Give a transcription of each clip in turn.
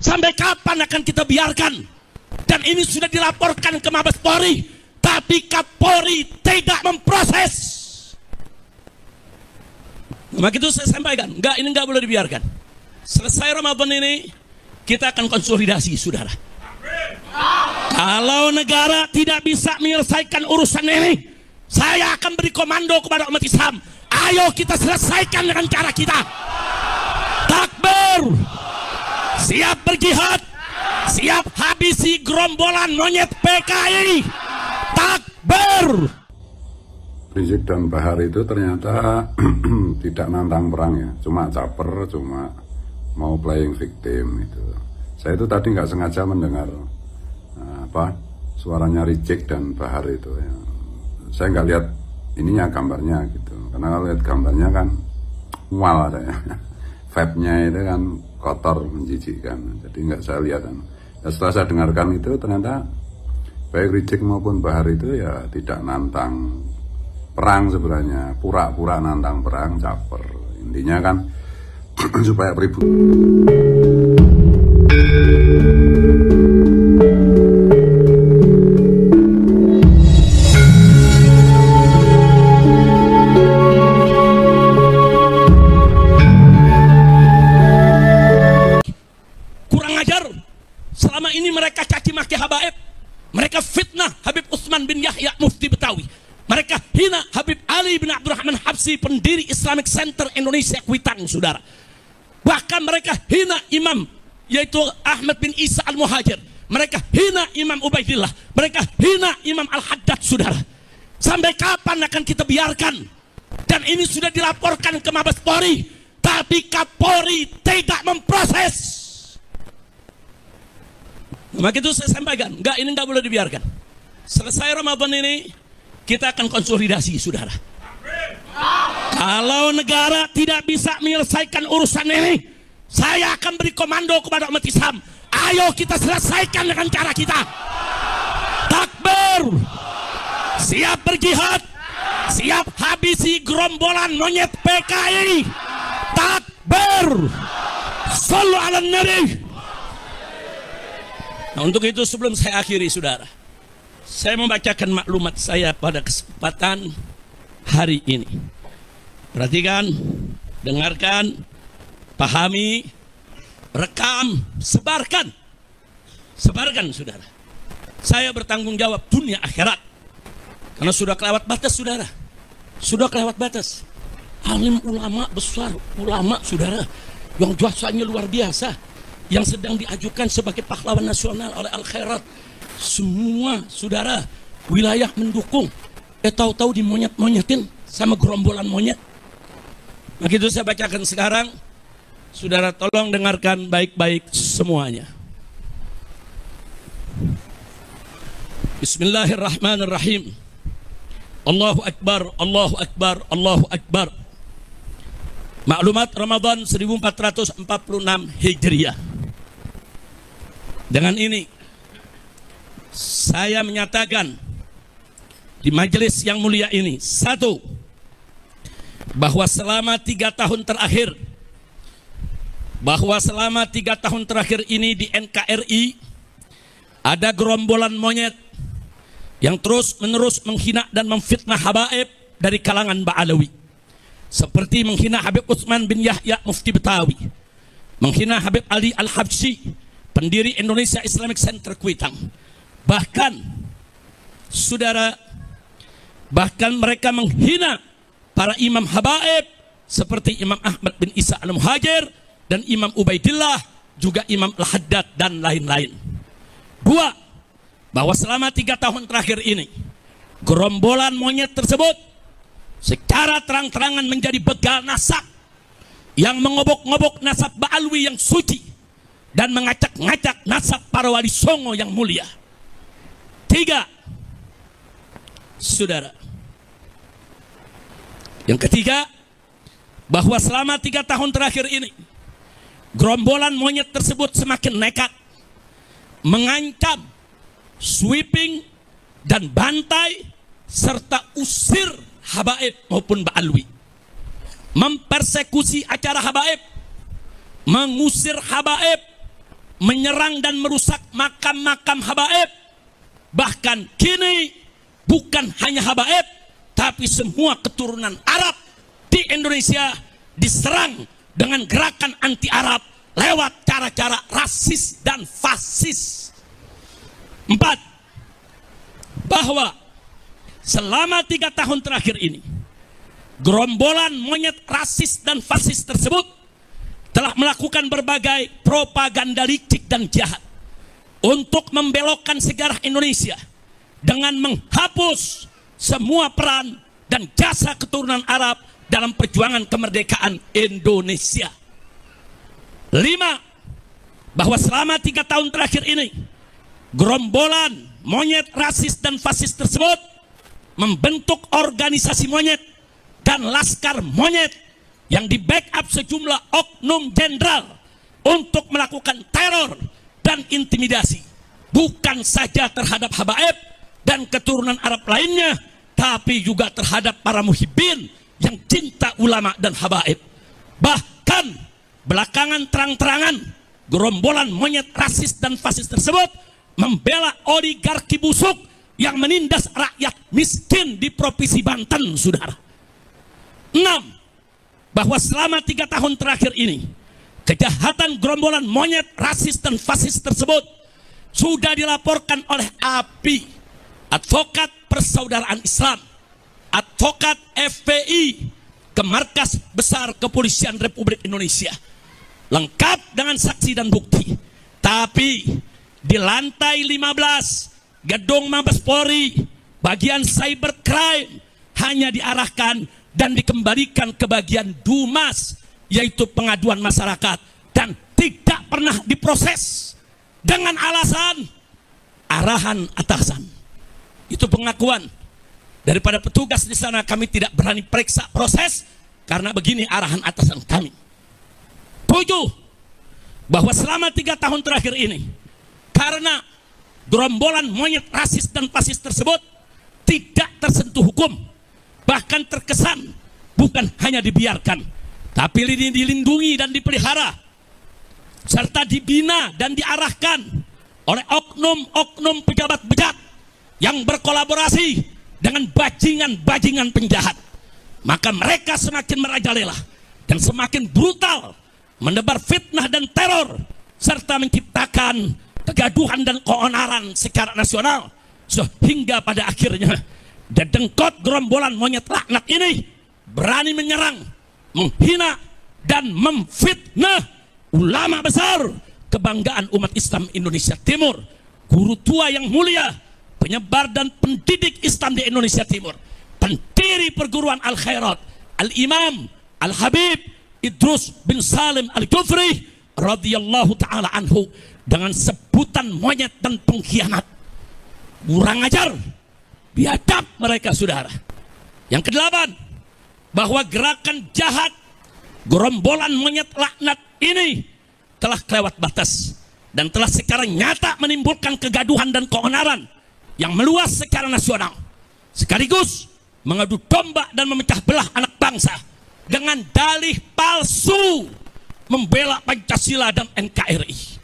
Sampai kapan akan kita biarkan? Dan ini sudah dilaporkan ke Mabes Polri, tapi Kapolri tidak memproses. Maka itu saya sampaikan, ini enggak boleh dibiarkan. Selesai Ramadan ini, kita akan konsolidasi, saudara. Kalau negara tidak bisa menyelesaikan urusan ini, saya akan beri komando kepada umat Islam. Ayo kita selesaikan dengan cara kita. Takbir, siap berjihad, siap habisi gerombolan monyet PKI. Takbir. Rizik dan Bahar itu ternyata tidak nantang perang ya, cuma caper, cuma mau playing victim itu. Saya itu tadi nggak sengaja mendengar suaranya Rizik dan Bahar itu ya. Saya nggak lihat ininya, gambarnya gitu, karena kalau lihat gambarnya kan mual saya. Vibe-nya itu kan kotor, menjijikkan, jadi nggak saya lihat. Ya, setelah saya dengarkan itu ternyata baik Rizik maupun Bahar itu ya tidak nantang perang sebenarnya, pura-pura nantang perang, caper. Intinya kan supaya pribumi. Kurang ajar. Selama ini mereka caci maki habaib, mereka fitnah Habib Utsman bin Yahya Mufti Betawi, mereka hina Habib Ali bin Abdurrahman Habsyi, pendiri Islamic Center Indonesia Kuitang, saudara. Bahkan mereka hina imam, yaitu Ahmad bin Isa Al-Muhajir. Mereka hina Imam Ubaidillah. Mereka hina Imam Al-Haddad, saudara. Sampai kapan akan kita biarkan? Dan ini sudah dilaporkan ke Mabes Polri, tapi Kapolri tidak memproses. Maka itu saya sampaikan, ini enggak boleh dibiarkan. Selesai Ramadan ini, kita akan konsolidasi, saudara. Kalau negara tidak bisa menyelesaikan urusan ini, saya akan beri komando kepada umat Islam. Ayo kita selesaikan dengan cara kita. Takbir, siap berjihad, siap habisi gerombolan monyet PKI. Takbir, sallu ala nabi. Nah, untuk itu sebelum saya akhiri, saudara, saya membacakan maklumat saya pada kesempatan hari ini. Perhatikan, dengarkan, pahami, rekam, sebarkan. Sebarkan, saudara. Saya bertanggung jawab dunia akhirat. Karena sudah kelewat batas, saudara. Sudah kelewat batas. Alim ulama besar, ulama, saudara, yang jasanya luar biasa, yang sedang diajukan sebagai pahlawan nasional oleh Al-Khairat. Semua, saudara, wilayah mendukung. Tahu-tahu dimonyet-monyetin sama gerombolan monyet. Begitu saya bacakan sekarang, saudara tolong dengarkan baik-baik semuanya. Bismillahirrahmanirrahim. Allahu Akbar, Allahu Akbar, Allahu Akbar. Maklumat Ramadan 1446 Hijriah. Dengan ini saya menyatakan di majelis yang mulia ini, satu, bahwa selama 3 tahun terakhir ini di NKRI ada gerombolan monyet yang terus menerus menghina dan memfitnah habaib dari kalangan Ba'alawi, seperti menghina Habib Utsman bin Yahya Mufti Betawi, menghina Habib Ali Al-Habsyi, pendiri Indonesia Islamic Center Kuitang. Bahkan, saudara, mereka menghina para imam habaib seperti Imam Ahmad bin Isa Al-Muhajir dan Imam Ubaidillah, juga Imam Al-Haddad dan lain-lain. Dua, bahwa selama 3 tahun terakhir ini gerombolan monyet tersebut secara terang-terangan menjadi begal nasab yang mengobok-ngobok nasab Ba'alwi yang suci dan mengacak-ngacak nasab para wali songo yang mulia. 3, saudara, yang ketiga, bahwa selama 3 tahun terakhir ini gerombolan monyet tersebut semakin nekat mengancam, sweeping dan bantai serta usir habaib maupun Ba'alwi, mempersekusi acara habaib, mengusir habaib, menyerang dan merusak makam-makam habaib. Bahkan kini bukan hanya habaib, tapi semua keturunan Arab di Indonesia diserang dengan gerakan anti Arab lewat cara-cara rasis dan fasis. 4. Bahwa selama 3 tahun terakhir ini, gerombolan monyet rasis dan fasis tersebut telah melakukan berbagai propaganda licik dan jahat untuk membelokkan sejarah Indonesia dengan menghapus semua peran dan jasa keturunan Arab dalam perjuangan kemerdekaan Indonesia. 5. Bahwa selama 3 tahun terakhir ini, gerombolan monyet rasis dan fasis tersebut membentuk organisasi monyet dan laskar monyet yang di backup sejumlah oknum jenderal untuk melakukan teror dan intimidasi, bukan saja terhadap habaib dan keturunan Arab lainnya, tapi juga terhadap para muhibbin yang cinta ulama dan habaib. Bahkan belakangan terang-terangan gerombolan monyet rasis dan fasis tersebut membela oligarki busuk yang menindas rakyat miskin di Provinsi Banten, saudara. 6. Bahwa selama 3 tahun terakhir ini, kejahatan gerombolan monyet rasis dan fasis tersebut sudah dilaporkan oleh API, Advokat Persaudaraan Islam, advokat FPI, ke Markas Besar Kepolisian Republik Indonesia, lengkap dengan saksi dan bukti. Tapi di lantai 15 gedung Mabes Polri, bagian cybercrime hanya diarahkan dan dikembalikan ke bagian Dumas, yaitu pengaduan masyarakat, dan tidak pernah diproses dengan alasan arahan atasan. Itu pengakuan daripada petugas di sana. Kami tidak berani periksa proses karena begini arahan atasan kami. 7. Bahwa selama 3 tahun terakhir ini, karena gerombolan monyet rasis dan fasis tersebut tidak tersentuh hukum, bahkan terkesan bukan hanya dibiarkan, tapi dilindungi dan dipelihara, serta dibina dan diarahkan oleh oknum-oknum pejabat bejat yang berkolaborasi dengan bajingan-bajingan penjahat, maka mereka semakin merajalela dan semakin brutal menebar fitnah dan teror, serta menciptakan kegaduhan dan keonaran secara nasional, sehingga pada akhirnya dedengkot gerombolan monyet laknat ini berani menyerang, menghina, dan memfitnah ulama besar kebanggaan umat Islam Indonesia Timur, guru tua yang mulia, penyebar dan pendidik Islam di Indonesia Timur, pendiri perguruan Al-Khairat, Al-Imam Al-Habib Idrus bin Salim Al-Jufri radhiyallahu ta'ala anhu, dengan sebutan monyet dan pengkhianat. Kurang ajar, biadab mereka, saudara. Yang ke-8, bahwa gerakan jahat gerombolan monyet laknat ini telah kelewat batas dan telah secara nyata menimbulkan kegaduhan dan keonaran yang meluas secara nasional, sekaligus mengadu domba dan memecah belah anak bangsa dengan dalih palsu membela Pancasila dan NKRI.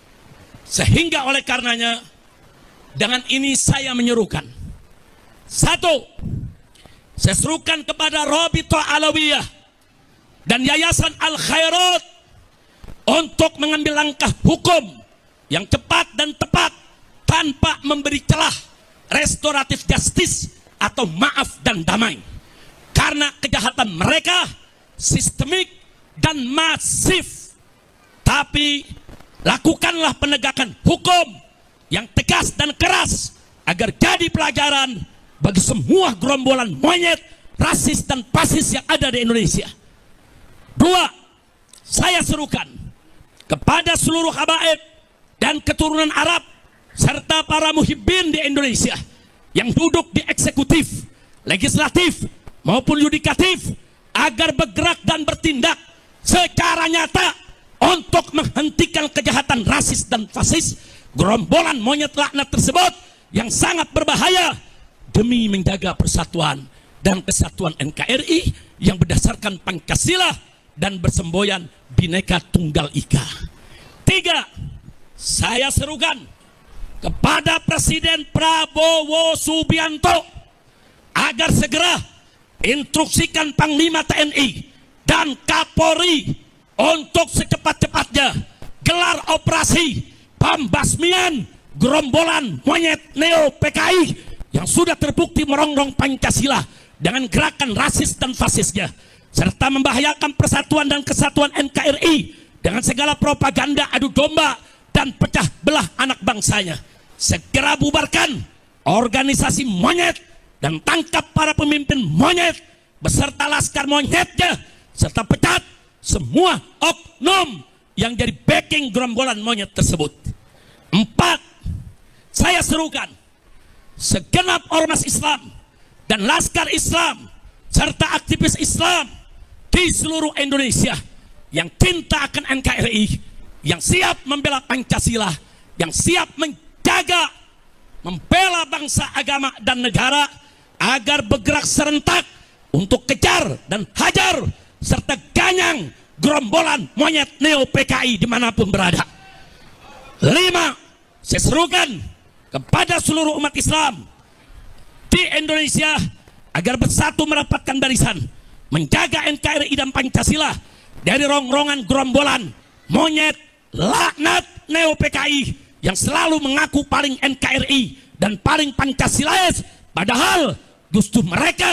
Sehingga oleh karenanya, dengan ini saya menyerukan, 1, saya serukan kepada Rabithah Alawiyah dan Yayasan Al-Khairat untuk mengambil langkah hukum yang cepat dan tepat tanpa memberi celah restoratif justice atau maaf dan damai, karena kejahatan mereka sistemik dan masif. Tapi lakukanlah penegakan hukum yang tegas dan keras agar jadi pelajaran bagi semua gerombolan monyet rasis dan fasis yang ada di Indonesia. 2, saya serukan kepada seluruh habaib dan keturunan Arab serta para muhibbin di Indonesia yang duduk di eksekutif, legislatif maupun yudikatif agar bergerak dan bertindak secara nyata untuk menghentikan kejahatan rasis dan fasis gerombolan monyet laknat tersebut yang sangat berbahaya demi menjaga persatuan dan kesatuan NKRI yang berdasarkan Pancasila dan bersemboyan Bhinneka Tunggal Ika. 3, saya serukan kepada Presiden Prabowo Subianto agar segera instruksikan Panglima TNI dan Kapolri untuk secepat-cepatnya gelar operasi pembasmian gerombolan monyet Neo PKI yang sudah terbukti merongrong Pancasila dengan gerakan rasis dan fasisnya, serta membahayakan persatuan dan kesatuan NKRI dengan segala propaganda adu domba dan pecah belah anak bangsanya. Segera bubarkan organisasi monyet dan tangkap para pemimpin monyet beserta laskar monyetnya, serta pecat semua oknum yang jadi backing gerombolan monyet tersebut. 4. Saya serukan segenap ormas Islam dan laskar Islam serta aktivis Islam di seluruh Indonesia yang cinta akan NKRI, yang siap membela Pancasila, yang siap menjaga, membela bangsa, agama, dan negara, agar bergerak serentak untuk kejar dan hajar serta ganyang gerombolan monyet Neo PKI dimanapun berada. 5. Saya serukan kepada seluruh umat Islam di Indonesia agar bersatu merapatkan barisan, menjaga NKRI dan Pancasila dari rongrongan gerombolan monyet laknat Neo PKI yang selalu mengaku paling NKRI dan paling Pancasilais, padahal justru mereka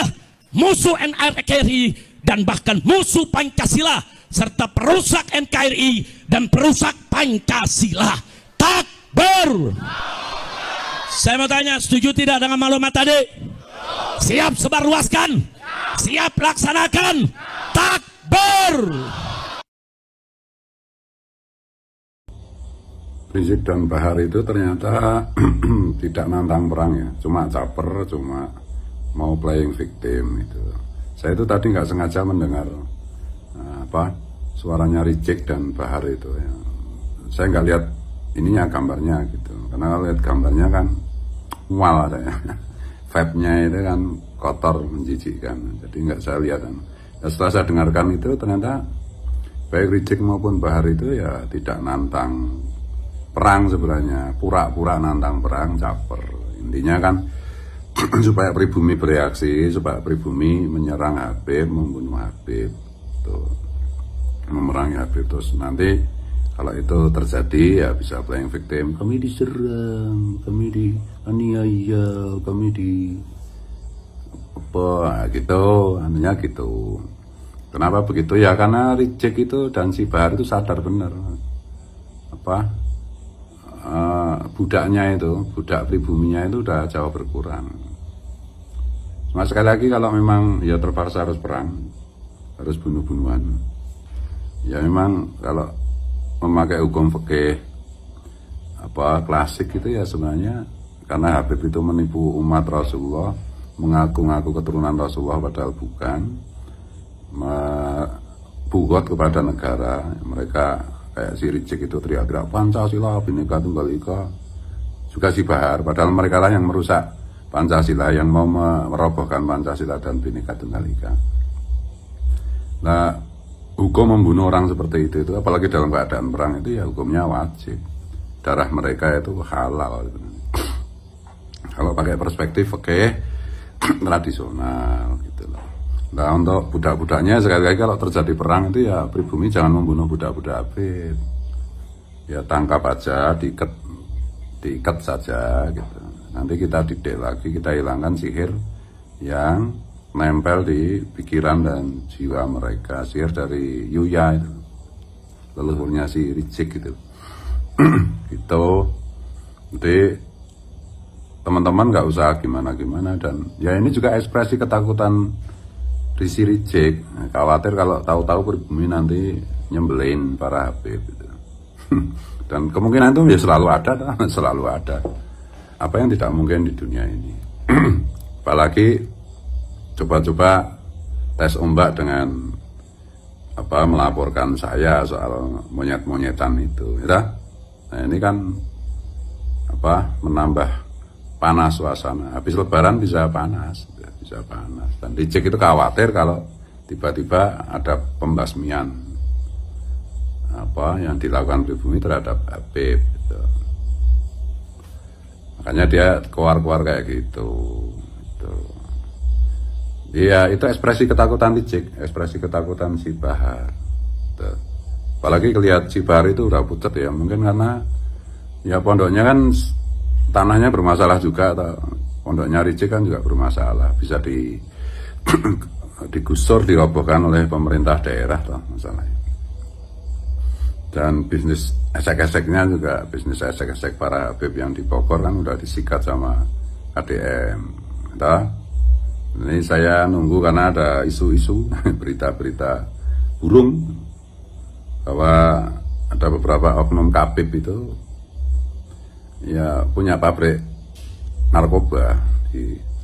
musuh NKRI dan bahkan musuh Pancasila serta perusak NKRI dan perusak Pancasila. Takbir. Saya mau tanya, setuju tidak dengan maklumat tadi? Siap sebarluaskan? Siap laksanakan? Takbir. Rizik dan Bahar itu ternyata tidak nantang perang ya, cuma caper, cuma mau playing victim itu. Saya itu tadi nggak sengaja mendengar suaranya Rizik dan Bahar itu ya. Saya nggak lihat ininya, gambarnya gitu, karena kalau lihat gambarnya kan mual ada ya. Vibe-nya itu kan kotor, menjijikkan, jadi nggak saya lihat kan. Ya, setelah saya dengarkan itu ternyata baik Rizik maupun Bahar itu ya tidak nantang perang sebenarnya, pura-pura nantang perang, caper. Intinya kan supaya pribumi bereaksi, supaya pribumi menyerang Habib, membunuh Habib, tuh, memerangi Habib. Terus nanti kalau itu terjadi ya bisa playing victim, kami diserang, kami dianiaya, kami di apa gitu, artinya gitu. Kenapa begitu ya? Karena Rizik itu dan si Bahar itu sadar benar budaknya itu, budak pribuminya itu udah jauh berkurang. Cuma sekali lagi kalau memang ya terpaksa harus perang, harus bunuh-bunuhan, ya memang kalau memakai hukum fikih klasik itu ya sebenarnya karena Habib itu menipu umat Rasulullah, mengaku-ngaku keturunan Rasulullah padahal bukan, bugot kepada negara. Mereka kayak si Rizik itu teriak-teriak Pancasila, Bhinneka Tunggal Ika, juga si Bahar, padahal mereka lah yang merusak Pancasila, yang mau merobohkan Pancasila dan Bhinneka Tunggal Ika. Nah, hukum membunuh orang seperti itu apalagi dalam keadaan perang itu ya hukumnya wajib. Darah mereka itu halal. Kalau pakai perspektif fikih tradisional gitu loh. Nah, untuk budak-budaknya sekali lagi kalau terjadi perang itu ya pribumi jangan membunuh budak-budak Habib. Ya tangkap aja, diikat saja gitu. Nanti kita didik lagi, kita hilangkan sihir yang nempel di pikiran dan jiwa mereka, sihir dari Yuya itu, leluhurnya si Rizik gitu. Gitu. Jadi teman-teman nggak usah gimana-gimana, dan ya ini juga ekspresi ketakutan di si Rizik, khawatir kalau tahu-tahu pribumi nanti nyembelin para Habib gitu. Dan kemungkinan itu ya selalu ada, selalu ada. Apa yang tidak mungkin di dunia ini. Apalagi coba-coba tes ombak dengan melaporkan saya soal monyet-monyetan itu, ya. Nah ini kan menambah panas suasana. Habis Lebaran bisa panas. Dan Rizik itu khawatir kalau tiba-tiba ada pembasmian yang dilakukan pribumi terhadap Habib. Gitu. Makanya dia keluar-keluar kayak gitu. Gitu. Iya, itu ekspresi ketakutan Licik, ekspresi ketakutan si Bahar. Gitu. Apalagi kelihatan si Bahar itu udah pucat ya, mungkin karena ya pondoknya kan tanahnya bermasalah juga, atau pondoknya Licik kan juga bermasalah, bisa digusur, dirobohkan oleh pemerintah daerah toh masalahnya. Dan bisnis esek-eseknya juga, bisnis esek-esek para Habib yang di Bogor kan udah disikat sama KDM. Toh? Ini saya nunggu karena ada isu-isu, berita-berita burung bahwa ada beberapa oknum Kabib itu ya punya pabrik narkoba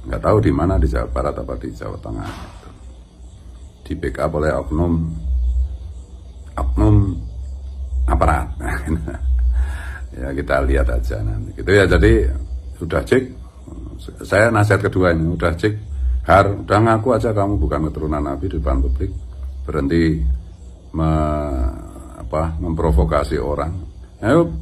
nggak tahu di mana, di Jawa Barat apa di Jawa Tengah, gitu. Di backup oleh oknum aparat. Ya kita lihat aja nanti gitu ya. Jadi udah cek, saya nasihat kedua ini, udah cek Har, udah ngaku aja kamu bukan keturunan Nabi di depan publik, berhenti memprovokasi orang.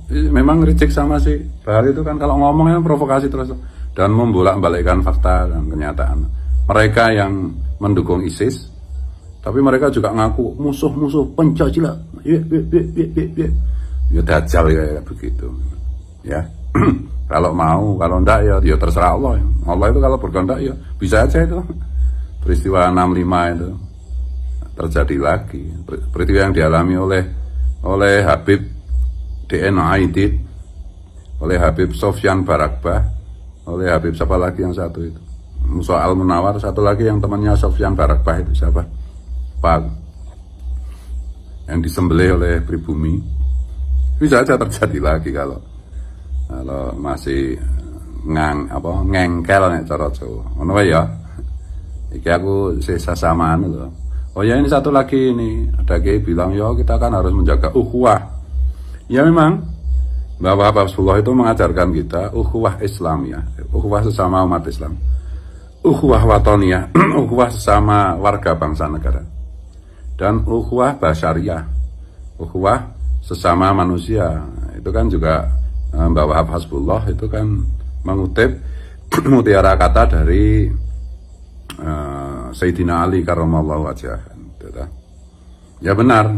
Memang Licik sama si Bahar itu kan kalau ngomongnya provokasi terus dan membolak-balikkan fakta dan kenyataan. Mereka yang mendukung ISIS, tapi mereka juga ngaku musuh-musuh Pancasila. Ya dajjal kayak begitu. Ya. Kalau mau, kalau enggak ya terserah Allah. Allah itu kalau berkehendak ya bisa aja itu. Peristiwa 65 itu terjadi lagi. Peristiwa yang dialami oleh Habib DN Aidid, oleh Habib Sofyan Barakbah, oleh Habib siapa lagi yang satu itu, Musa Al-Munawar, satu lagi yang temannya Sofyan Barakbah itu siapa? Pak, yang disembelih oleh pribumi. Bisa aja terjadi lagi kalau masih ngengkel nek cara Jawa. Ngono wae ya. Iki aku sisa samaan lho. Oh ya, ini satu lagi ini, ada kiai bilang ya kita kan harus menjaga ukhuwah. Ya memang Mbah Habibullah itu mengajarkan kita ukhuwah Islamiyah, ukhuwah sesama umat Islam, ukhuwah watoniyah, ukhuwah sesama warga bangsa negara, dan ukhuwah basyariyah, ukhuwah sesama manusia. Itu kan juga Mbah Wahab Hasbullah itu kan mengutip mutiara kata dari Sayyidina Ali karramallahu wajhah. Ya benar.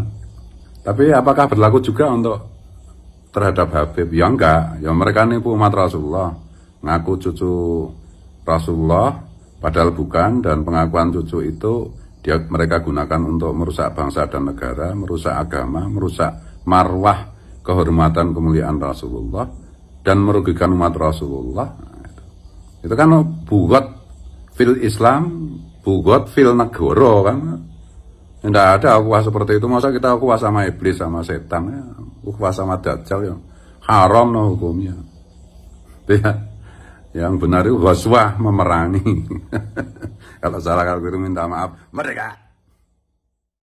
Tapi apakah berlaku juga untuk terhadap Habib? Ya enggak. Ya mereka nipu umat Rasulullah, ngaku cucu Rasulullah padahal bukan, dan pengakuan cucu itu mereka gunakan untuk merusak bangsa dan negara, merusak agama, merusak marwah kehormatan kemuliaan Rasulullah, dan merugikan umat Rasulullah. Itu kan bugot fil Islam, bugot fil negara kan. Tidak ada ukhuwah seperti itu. Masa kita ukhuwah sama iblis, sama setan ya. Ukhuwah sama dajjal ya haram no hukumnya. Ya. Yang benar itu waswah, memerangi. Kalau salah kalau itu minta maaf. Merdeka.